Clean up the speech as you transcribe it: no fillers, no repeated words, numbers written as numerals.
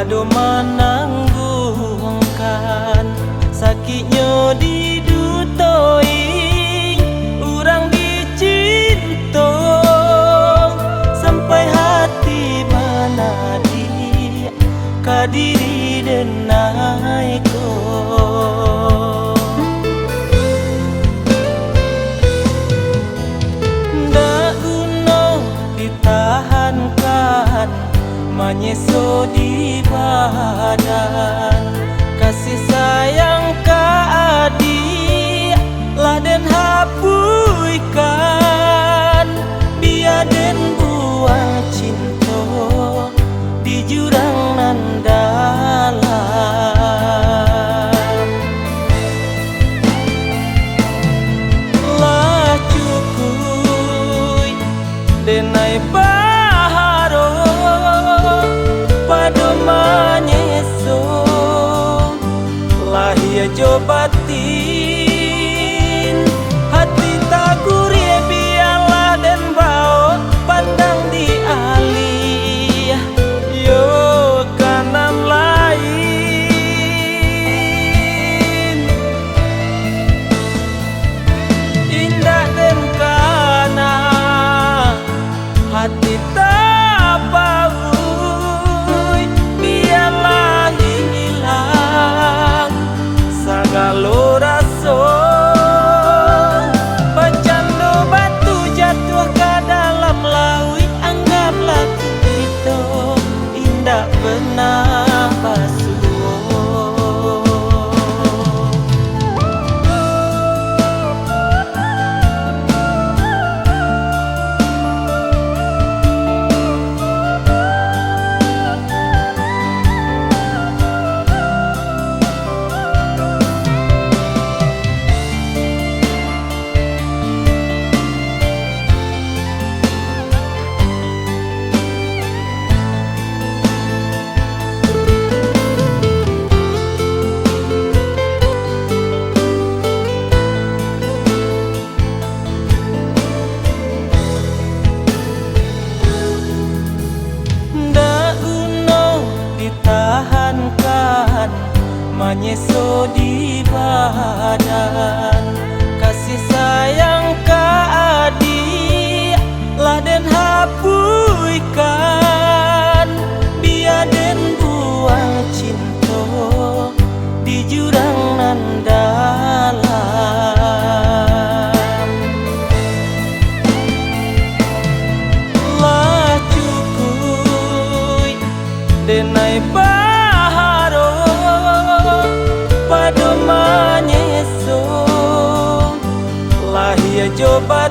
pado menanggungkan sakitnya didutoi urang dicinta sampai hati manadi kadiri denai ko ndak guna ditahankan menyeso di badan kasih sayang ka adik laden hapuikan biar den buang cinta di jurang nan dalam lah cukui denai baharo pado manyeso lahia jobatin hati taguri biarlah den bau pandang di alih yo kanan lain indah den kana hati tak bau biarlah hilang sagalo raso bacando batu jatuh ke dalam laut anggaplah itu indah pernah basuh. Tahankan menyeso di badan kasih sayang ka adik laden hapuikan biar den buang cinta di jurang nan dalam lah cukui denai baharo pado manyeso lahia jobat